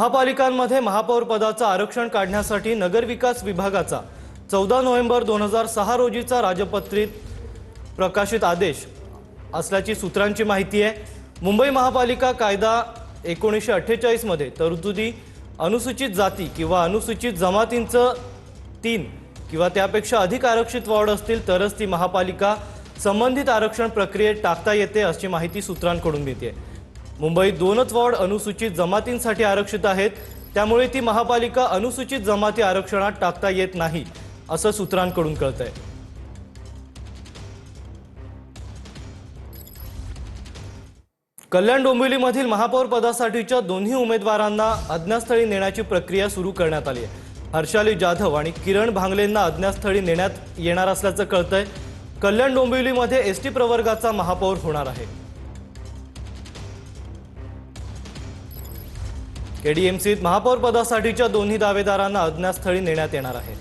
महापालिकांमध्ये महापौर पदाचं आरक्षण काढण्यासाठी नगरविकास विभागाचा 14 नोव्हेंबर 2006 रोजीचा राजपत्रित प्रकाशित आदेश असल्याची सूत्रांची माहिती आहे। मुंबई महापालिका कायदा 1948 मध्ये तरतुदी अनुसूचित जाती किंवा अनुसूचित जमातींचं 3 किंवा त्यापेक्षा अधिक आरक्षित वॉर्ड असतील तरच ती महापालिका संबंधित आरक्षण प्रक्रियेत टाकता येते अशी माहिती सूत्रांकडून मिळते। मुंबईत 2च वॉर्ड अनुसूचित जमातींसाठी आरक्षित आहेत, त्यामुळे ती महापालिका अनुसूचित जमाती आरक्षणात टाकता येत नाही असं सूत्रांकडून कळतंय। कल्याण डोंबिवलीमधील महापौर पदासाठीच्या दोन्ही उमेदवारांना अज्ञातस्थळी नेण्याची प्रक्रिया सुरू करण्यात आली आहे। हर्षाली जाधव आणि किरण भांगलेंना अज्ञातस्थळी नेण्यात येणार असल्याचं कळतंय। कल्याण डोंबिवलीमध्ये एसटी प्रवर्गाचा महापौर होणार आहे। केडीएमसीत महापौर पदासाठीच्या दोन्ही दावेदारांना अज्ञातस्थळी नेण्यात येणार आहे।